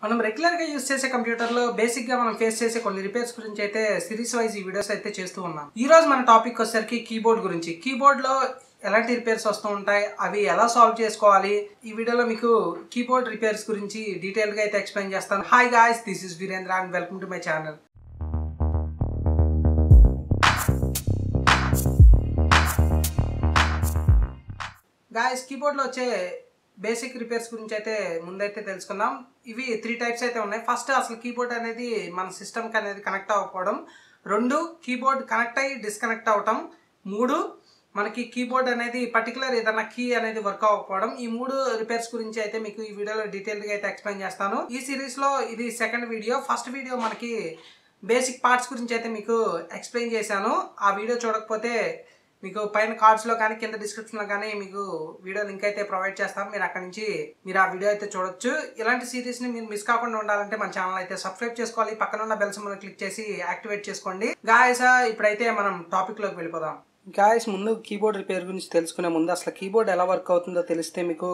మనం రెగ్యులర్ గా యూస్ చేసే కంప్యూటర్ లో బేసిక్ గా మనం ఫేస్ చేసే కొన్ని రిపేర్స్ గురించి అయితే సిరీస్ వైజ్ ఈ వీడియోస్ అయితే చేస్తూ ఉన్నాం. ఈ రోజు మన టాపిక్ వచ్చేసరికి కీబోర్డ్ గురించి. కీబోర్డ్ లో ఎలాంటి రిపేర్స్ వస్తూ ఉంటాయి, అవి ఎలా సాల్వ్ చేసుకోవాలి, ఈ వీడియోలో మీకు కీబోర్డ్ రిపేర్స్ గురించి డీటెయిల్ గా అయితే ఎక్స్ప్లెయిన్ చేస్తాను. Hi guys, this is Virendra and welcome to my channel. Guys, keyboard లో వచ్చే బేసిక్ రిపేర్స్ గురించి అయితే ముందైతే తెలుసుకుందాం. ఇవి 3 టైప్స్ అయితే ఉన్నాయి. ఫస్ట్, అసలు కీబోర్డ్ అనేది మన సిస్టమ్కి అనేది కనెక్ట్ అవ్వకపోవడం. 2, కీబోర్డ్ కనెక్ట్ అయ్యి డిస్కనెక్ట్ అవటం. 3, మనకి కీబోర్డ్ అనేది పర్టికులర్ ఏదైనా కీ అనేది వర్క్ అవ్వకపోవడం. ఈ 3 రిపేర్స్ గురించి అయితే మీకు ఈ వీడియోలో డీటెయిల్గా అయితే ఎక్స్ప్లెయిన్ చేస్తాను. ఈ సిరీస్లో ఇది సెకండ్ వీడియో. ఫస్ట్ వీడియో మనకి బేసిక్ పార్ట్స్ గురించి అయితే మీకు ఎక్స్ప్లెయిన్ చేశాను. ఆ వీడియో చూడకపోతే మీకు పైన కార్డ్స్లో కానీ కింద డిస్క్రిప్షన్లో కానీ మీకు వీడియో లింక్ అయితే ప్రొవైడ్ చేస్తాను. మీరు అక్కడ నుంచి మీరు ఆ వీడియో అయితే చూడొచ్చు. ఇలాంటి సిరీస్ని మీరు మిస్ కాకుండా ఉండాలంటే మన ఛానల్ అయితే సబ్స్క్రైబ్ చేసుకోవాలి. పక్కన ఉన్న బెల్ సింబల్ క్లిక్ చేసి యాక్టివేట్ చేసుకోండి. గాయస్, ఇప్పుడైతే మనం టాపిక్లోకి వెళ్ళిపోదాం. గాయస్, ముందు కీబోర్డ్ రిపేర్ గురించి తెలుసుకునే ముందు అసలు కీబోర్డ్ ఎలా వర్క్ అవుతుందో తెలిస్తే మీకు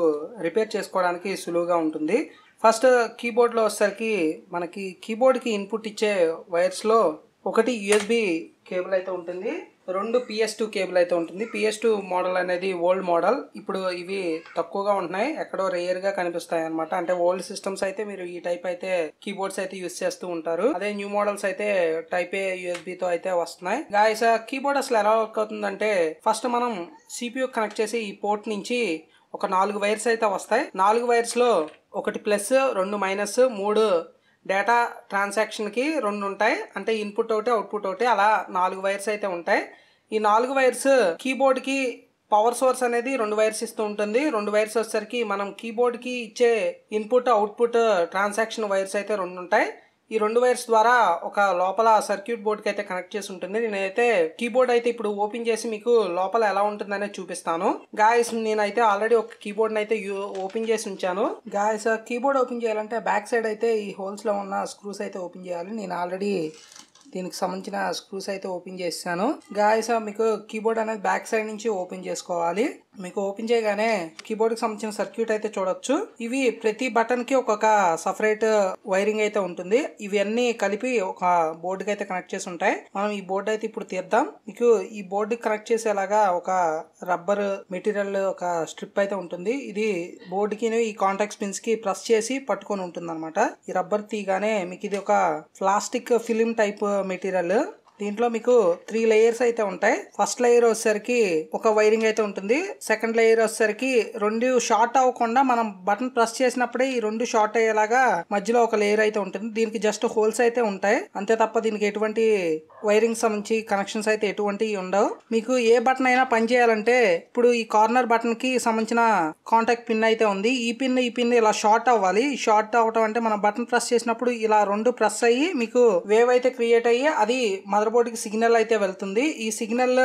రిపేర్ చేసుకోవడానికి సులువుగా ఉంటుంది. ఫస్ట్, కీబోర్డ్లో వచ్చేసరికి మనకి కీబోర్డ్కి ఇన్పుట్ ఇచ్చే వైర్స్లో ఒకటి యూఎస్బి కేబుల్ అయితే ఉంటుంది, 2 PS2 కేబుల్ అయితే ఉంటుంది. PS2 మోడల్ అనేది ఓల్డ్ మోడల్. ఇప్పుడు ఇవి తక్కువగా ఉంటున్నాయి, ఎక్కడో రేర్గా కనిపిస్తాయి అనమాట. అంటే ఓల్డ్ సిస్టమ్స్ అయితే మీరు ఈ టైప్ అయితే కీబోర్డ్స్ అయితే యూస్ చేస్తూ ఉంటారు. అదే న్యూ మోడల్స్ అయితే టైప్ ఏ యూఎస్బితో అయితే వస్తున్నాయి. గాయస్, కీబోర్డ్ అసలు ఎలా వర్క్ అవుతుందంటే ఫస్ట్ మనం CPU కనెక్ట్ చేసి ఈ పోర్ట్ నుంచి ఒక 4 వైర్స్ అయితే వస్తాయి. 4 వైర్స్లో ఒకటి ప్లస్, 2 మైనస్, 3 డేటా ట్రాన్సాక్షన్కి 2 ఉంటాయి. అంటే ఇన్పుట్ ఒకటి, అవుట్పుట్ ఒకటి, అలా 4 వైర్స్ అయితే ఉంటాయి. ఈ 4 వైర్స్ కీబోర్డ్కి పవర్ సోర్స్ అనేది 2 వైర్స్ ఇస్తూ ఉంటుంది. 2 వైర్స్ వచ్చేసరికి మనం కీబోర్డ్కి ఇచ్చే ఇన్పుట్, అవుట్పుట్ ట్రాన్సాక్షన్ వైర్స్ అయితే 2 ఉంటాయి. ఈ 2 వైర్స్ ద్వారా ఒక లోపల సర్క్యూట్ బోర్డ్కి అయితే కనెక్ట్ చేసి ఉంటుంది. నేనైతే కీబోర్డ్ అయితే ఇప్పుడు ఓపెన్ చేసి మీకు లోపల ఎలా ఉంటుందనే చూపిస్తాను. గాయస్, నేనైతే ఆల్రెడీ ఒక కీబోర్డ్ని అయితే ఓపెన్ చేసి ఉంచాను. గాయస్, కీబోర్డ్ ఓపెన్ చేయాలంటే బ్యాక్ సైడ్ అయితే ఈ హోల్స్లో ఉన్న స్క్రూస్ అయితే ఓపెన్ చేయాలి. నేను ఆల్రెడీ దీనికి సంబంధించిన స్క్రూస్ అయితే ఓపెన్ చేశాను. గాయస్, మీకు కీబోర్డ్ అనేది బ్యాక్ సైడ్ నుంచి ఓపెన్ చేసుకోవాలి. మీకు ఓపెన్ చేయగానే కీబోర్డ్కి సంబంధించిన సర్క్యూట్ అయితే చూడొచ్చు. ఇవి ప్రతి బటన్కి ఒక్కొక్క సపరేట్ వైరింగ్ అయితే ఉంటుంది. ఇవి అన్ని కలిపి ఒక బోర్డుకి అయితే కనెక్ట్ చేసి ఉంటాయి. మనం ఈ బోర్డు అయితే ఇప్పుడు తీద్దాం. మీకు ఈ బోర్డుకి కనెక్ట్ చేసేలాగా ఒక రబ్బర్ మెటీరియల్ ఒక స్ట్రిప్ అయితే ఉంటుంది. ఇది బోర్డుకి ఈ కాంటాక్ట్ పిన్స్ కి ప్రెస్ చేసి పట్టుకొని ఉంటుంది అనమాట. ఈ రబ్బర్ తీగానే మీకు ఇది ఒక ప్లాస్టిక్ ఫిలిం టైప్ మెటీరియల్. దీంట్లో మీకు 3 లేయర్స్ అయితే ఉంటాయి. ఫస్ట్ లేయర్ వచ్చేసరికి ఒక వైరింగ్ అయితే ఉంటుంది. సెకండ్ లేయర్ వచ్చేసరికి 2 షార్ట్ అవ్వకుండా మనం బటన్ ప్రెస్ చేసినప్పుడే ఈ 2 షార్ట్ అయ్యేలాగా మధ్యలో ఒక లేయర్ అయితే ఉంటుంది. దీనికి జస్ట్ హోల్స్ అయితే ఉంటాయి అంతే తప్ప దీనికి ఎటువంటి వైరింగ్ సంబంధించి కనెక్షన్స్ అయితే ఎటువంటి ఉండవు. మీకు ఏ బటన్ అయినా పని చేయాలంటే ఇప్పుడు ఈ కార్నర్ బటన్ కి సంబంధించిన కాంటాక్ట్ పిన్ అయితే ఉంది. ఈ పిన్ ఇలా షార్ట్ అవ్వాలి. షార్ట్ అవ్వటం అంటే మనం బటన్ ప్రెస్ చేసినప్పుడు ఇలా 2 ప్రెస్ అయ్యి మీకు వేవ్ అయితే క్రియేట్ అయ్యి అది మదర్ బోర్డుకి సిగ్నల్ అయితే వెళ్తుంది. ఈ సిగ్నల్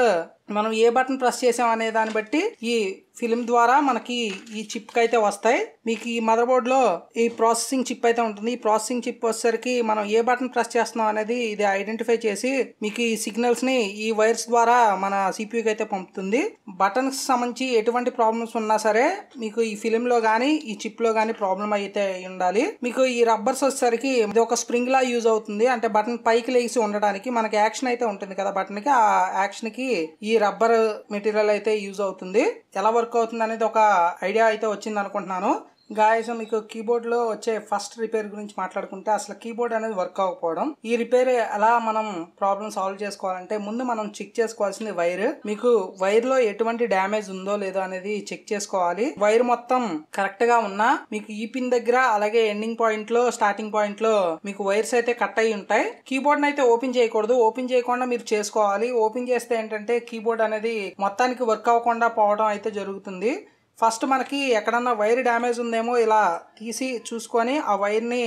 మనం ఏ బటన్ ప్రెస్ చేసాం అనే దాన్ని బట్టి ఈ ఫిలిం ద్వారా మనకి ఈ చిప్ అయితే వస్తాయి. మీకు ఈ మదర్ బోర్డ్ లో ఈ ప్రాసెసింగ్ చిప్ అయితే ఉంటుంది. ఈ ప్రాసెసింగ్ చిప్ వచ్చేసరికి మనం ఏ బటన్ ప్రెస్ చేస్తున్నాం అనేది ఇది ఐడెంటిఫై చేసి మీకు ఈ సిగ్నల్స్ ని ఈ వైర్స్ ద్వారా మన CPU కి అయితే పంపుతుంది. బటన్స్ సంబంధించి ఎటువంటి ప్రాబ్లమ్స్ ఉన్నా సరే మీకు ఈ ఫిలిం లో గానీ ఈ చిప్ లో గానీ ప్రాబ్లం అయితే ఉండాలి. మీకు ఈ రబ్బర్స్ వచ్చేసరికి ఇది ఒక స్ప్రింగ్ లా యూజ్ అవుతుంది. అంటే బటన్ పైకి లేచి ఉండడానికి మనకి యాక్షన్ అయితే ఉంటుంది కదా బటన్ కి, ఆ యాక్షన్ కి ఈ రబ్బర్ మెటీరియల్ అయితే యూజ్ అవుతుంది. ఎలా వర్క్ అవుతుంది అనేది ఒక ఐడియా అయితే వచ్చింది అనుకుంటున్నాను. గాయస్, మీకు కీబోర్డ్ లో వచ్చే ఫస్ట్ రిపేర్ గురించి మాట్లాడుకుంటే అసలు కీబోర్డ్ అనేది వర్క్ అవ్వకపోవడం. ఈ రిపేర్ ఎలా మనం ప్రాబ్లమ్ సాల్వ్ చేసుకోవాలంటే ముందు మనం చెక్ చేసుకోవాల్సింది వైర్. మీకు వైర్ లో ఎటువంటి డ్యామేజ్ ఉందో లేదో అనేది చెక్ చేసుకోవాలి. వైర్ మొత్తం కరెక్ట్ గా ఉన్నా మీకు ఈ పిన్ దగ్గర అలాగే ఎండింగ్ పాయింట్ లో స్టార్టింగ్ పాయింట్ లో మీకు వైర్స్ అయితే కట్ అయి ఉంటాయి. కీబోర్డ్ అయితే ఓపెన్ చేయకూడదు. ఓపెన్ చేయకుండా మీరు చేసుకోవాలి. ఓపెన్ చేస్తే ఏంటంటే కీబోర్డ్ అనేది మొత్తానికి వర్క్ అవ్వకుండా పోవడం అయితే జరుగుతుంది. ఫస్ట్ మనకి ఎక్కడన్నా వైర్ డ్యామేజ్ ఉందేమో ఇలా తీసి చూసుకొని ఆ వైర్ని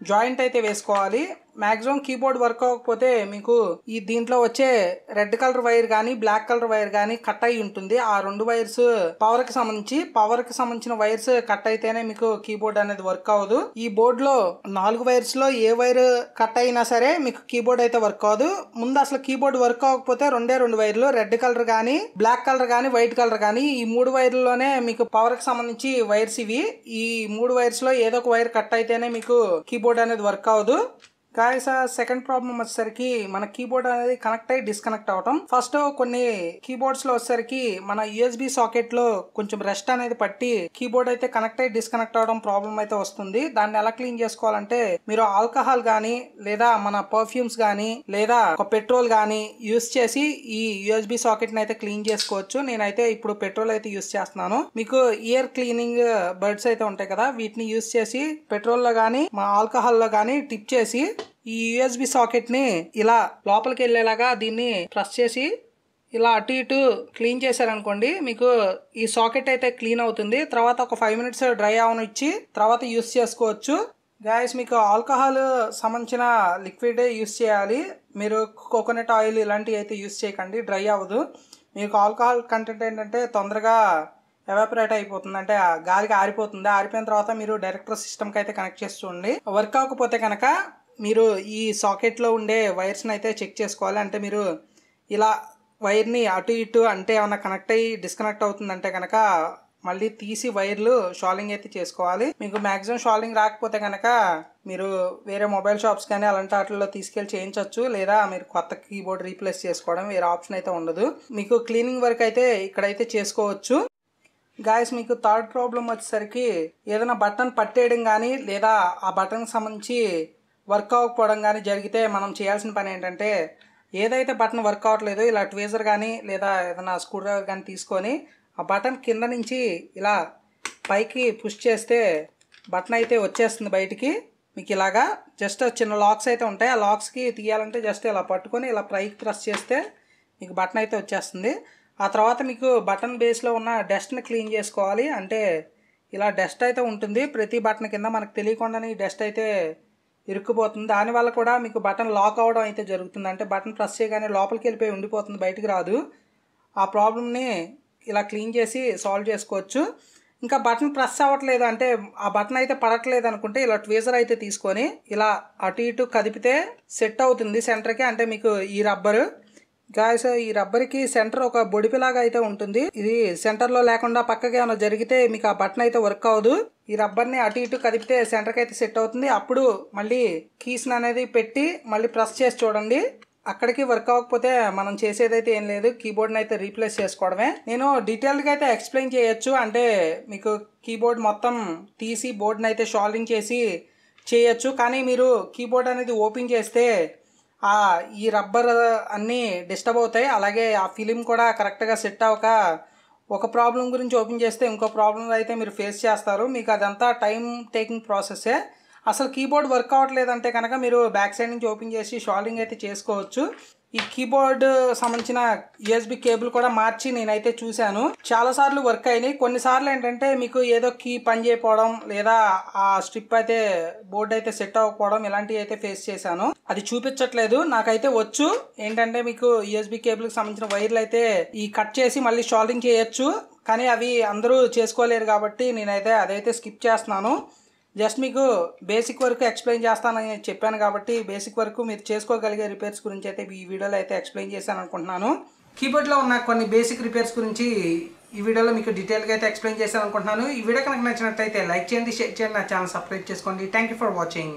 జాయింట్ అయితే వేసుకోవాలి. మ్యాక్సిమం కీబోర్డ్ వర్క్ అవ్వకపోతే మీకు ఈ దీంట్లో వచ్చే రెడ్ కలర్ వైర్ కానీ బ్లాక్ కలర్ వైర్ కానీ కట్ అయి ఉంటుంది. ఆ 2 వైర్స్ పవర్ కి సంబంధించిన వైర్స్ కట్ అయితేనే మీకు కీబోర్డ్ అనేది వర్క్ అవ్వదు. ఈ బోర్డ్ లో 4 వైర్స్ లో ఏ వైర్ కట్ అయినా సరే మీకు కీబోర్డ్ అయితే వర్క్ అవ్వదు. ముందు అసలు కీబోర్డ్ వర్క్ అవ్వకపోతే 2 వైర్లు రెడ్ కలర్ కానీ బ్లాక్ కలర్ కానీ వైట్ కలర్ కానీ ఈ 3 వైర్లలోనే మీకు పవర్ కి సంబంధించి వైర్స్ ఇవి. ఈ 3 వైర్స్ లో ఏదో ఒక వైర్ కట్ అయితేనే మీకు కీబోర్డ్ అనేది వర్క్ అవ్వదు. గాయస్ సెకండ్ ప్రాబ్లం వచ్చేసరికి మన కీబోర్డ్ అనేది కనెక్ట్ అయ్యి డిస్కనెక్ట్ అవటం. ఫస్ట్ కొన్ని కీబోర్డ్స్ లో వచ్చేసరికి మన యూఎస్బి సాకెట్ లో కొంచెం రెస్ట్ అనేది పట్టి కీబోర్డ్ అయితే కనెక్ట్ అయ్యి డిస్కనెక్ట్ అవడం ప్రాబ్లం అయితే వస్తుంది. దాన్ని ఎలా క్లీన్ చేసుకోవాలంటే మీరు ఆల్కహాల్ గానీ లేదా మన పర్ఫ్యూమ్స్ గానీ లేదా ఒక పెట్రోల్ గానీ యూస్ చేసి ఈ యూఎస్బి సాకెట్ ని అయితే క్లీన్ చేసుకోవచ్చు. నేనైతే ఇప్పుడు పెట్రోల్ అయితే యూస్ చేస్తున్నాను. మీకు ఇయర్ క్లీనింగ్ బర్డ్స్ అయితే ఉంటాయి కదా, వీటిని యూస్ చేసి పెట్రోల్ లో గానీ మా ఆల్కహాల్ లో గానీ టిప్ చేసి ఈ యూఎస్బి సాకెట్ ని ఇలా లోపలికి వెళ్ళేలాగా దీన్ని ప్రెస్ చేసి ఇలా అటు ఇటు క్లీన్ చేశారనుకోండి, మీకు ఈ సాకెట్ అయితే క్లీన్ అవుతుంది. తర్వాత ఒక 5 మినిట్స్ డ్రై అవనిచ్చి తర్వాత యూస్ చేసుకోవచ్చు. గాయస్ మీకు ఆల్కహాల్ సంబంధించిన లిక్విడ్ యూస్ చేయాలి. మీరు కోకోనట్ ఆయిల్ ఇలాంటివి అయితే యూస్ చేయకండి, డ్రై అవ్వదు. మీకు ఆల్కహాల్ కంటెంట్ ఏంటంటే తొందరగా ఎవాపరేట్ అయిపోతుంది, అంటే గాలికి ఆరిపోతుంది. ఆరిపోయిన తర్వాత మీరు డైరెక్టర్ సిస్టమ్కి అయితే కనెక్ట్ చేసి చూడండి. వర్క్ అవ్వకపోతే కనుక మీరు ఈ సాకెట్లో ఉండే వైర్స్ని అయితే చెక్ చేసుకోవాలి. అంటే మీరు ఇలా వైర్ని అటు ఇటు అంటే ఏమన్నా కనెక్ట్ అయ్యి డిస్కనెక్ట్ అవుతుందంటే కనుక మళ్ళీ తీసి వైర్లు షాలింగ్ అయితే చేసుకోవాలి. మీకు మ్యాక్సిమం షాలింగ్ రాకపోతే కనుక మీరు వేరే మొబైల్ షాప్స్ కానీ అలాంటి వాటిల్లో తీసుకెళ్ళి చేయించవచ్చు, లేదా మీరు కొత్త కీబోర్డ్ రీప్లేస్ చేసుకోవడం, వేరే ఆప్షన్ అయితే ఉండదు. మీకు క్లీనింగ్ వర్క్ అయితే ఇక్కడైతే చేసుకోవచ్చు. గాయస్ మీకు థర్డ్ ప్రాబ్లం వచ్చేసరికి ఏదైనా బటన్ పట్టేయడం కానీ లేదా ఆ బటన్కి సంబంధించి వర్క్ అవ్వకపోవడం కానీ జరిగితే మనం చేయాల్సిన పని ఏంటంటే, ఏదైతే బటన్ వర్క్ అవ్వట్లేదో ఇలా ట్వేజర్ కానీ లేదా ఏదైనా స్క్రూ డ్రైవర్ కానీ తీసుకొని ఆ బటన్ కింద నుంచి ఇలా పైకి పుష్ చేస్తే బటన్ అయితే వచ్చేస్తుంది బయటికి. మీకు ఇలాగా జస్ట్ చిన్న లాక్స్ అయితే ఉంటాయి, ఆ లాక్స్కి తీయాలంటే జస్ట్ ఇలా పట్టుకొని ఇలా పైకి ప్రెస్ చేస్తే మీకు బటన్ అయితే వచ్చేస్తుంది. ఆ తర్వాత మీకు బటన్ బేస్లో ఉన్న డస్ట్ని క్లీన్ చేసుకోవాలి. అంటే ఇలా డస్ట్ అయితే ఉంటుంది ప్రతి బటన్ కింద, మనకు తెలియకుండానే ఈ డస్ట్ అయితే ఇరుక్కుపోతుంది. దానివల్ల కూడా మీకు బటన్ లాక్ అవ్వడం అయితే జరుగుతుంది. అంటే బటన్ ప్రెస్ చేయగానే లోపలికి వెళ్ళిపోయి ఉండిపోతుంది, బయటికి రాదు. ఆ ప్రాబ్లమ్ని ఇలా క్లీన్ చేసి సాల్వ్ చేసుకోవచ్చు. ఇంకా బటన్ ప్రెస్ అవ్వట్లేదు అంటే ఆ బటన్ అయితే పడట్లేదు అనుకుంటే ఇలా ట్వేజర్ అయితే తీసుకొని ఇలా అటు ఇటు కదిపితే సెట్ అవుతుంది సెంటర్కి. అంటే మీకు ఈ రబ్బరు గాయస్ ఈ రబ్బర్కి సెంటర్ ఒక బొడిపిలాగా అయితే ఉంటుంది. ఇది సెంటర్లో లేకుండా పక్కకి ఏమైనా జరిగితే మీకు ఆ బటన్ అయితే వర్క్ అవ్వదు. ఈ రబ్బర్ని అటు ఇటు కదిపితే సెంటర్కి అయితే సెట్ అవుతుంది. అప్పుడు మళ్ళీ కీస్ని అనేది పెట్టి మళ్ళీ ప్రెస్ చేసి చూడండి. అక్కడికి వర్క్ అవ్వకపోతే మనం చేసేదైతే ఏం లేదు, కీబోర్డ్ని అయితే రీప్లేస్ చేసుకోవడమే. నేను డీటెయిల్గా అయితే ఎక్స్ప్లెయిన్ చేయొచ్చు, అంటే మీకు కీబోర్డ్ మొత్తం తీసి బోర్డ్ని అయితే షాల్వింగ్ చేసి చేయొచ్చు. కానీ మీరు కీబోర్డ్ అనేది ఓపెన్ చేస్తే ఈ రబ్బర్ అన్నీ డిస్టర్బ్ అవుతాయి. అలాగే ఆ ఫిలిం కూడా కరెక్ట్గా సెట్ అవ్వక ఒక ప్రాబ్లం గురించి ఓపెన్ చేస్తే ఇంకో ప్రాబ్లం అయితే మీరు ఫేస్ చేస్తారు. మీకు అదంతా టైం టేకింగ్ ప్రాసెస్సే. అసలు కీబోర్డ్ వర్క్ అవ్వట్లేదంటే కనుక మీరు బ్యాక్ సైడ్ నుంచి ఓపెన్ చేసి షాల్వింగ్ అయితే చేసుకోవచ్చు. ఈ కీబోర్డ్ సంబంధించిన యూఎస్బి కేబుల్ కూడా మార్చి నేనైతే చూశాను, చాలాసార్లు వర్క్ అయినాయి. కొన్నిసార్లు ఏంటంటే మీకు ఏదో కీ పని చేయకపోవడం లేదా ఆ స్ట్రిప్ అయితే బోర్డు అయితే సెట్ అవ్వకపోవడం ఇలాంటివి అయితే ఫేస్ చేశాను. అది చూపించట్లేదు, నాకైతే వచ్చు. ఏంటంటే మీకు యూఎస్బి కేబుల్కి సంబంధించిన వైర్లు అయితే ఈ కట్ చేసి మళ్ళీ షాల్వింగ్ చేయొచ్చు, కానీ అవి అందరూ చేసుకోలేరు కాబట్టి నేనైతే అదైతే స్కిప్ చేస్తున్నాను. జస్ట్ మీకు బేసిక్ వర్క్ ఎక్స్ప్లెయిన్ చేస్తానని చెప్పాను కాబట్టి బేసిక్ వర్క్ మీరు చేసుకోగలిగే రిపేర్స్ గురించి అయితే ఈ వీడియోలో అయితే ఎక్స్ప్లెయిన్ చేశాను అనుకుంటున్నాను. కీబోర్డ్లో ఉన్న కొన్ని బేసిక్ రిపేర్స్ గురించి ఈ వీడియోలో మీకు డీటెయిల్గా అయితే ఎక్స్ప్లెయిన్ చేశాను అనుకుంటున్నాను. ఈ వీడియో కనుక నచ్చినట్లయితే లైక్ చేయండి, షేర్ చేయండి, నా ఛానల్ సబ్స్క్రైబ్ చేసుకోండి. Thank you for watching.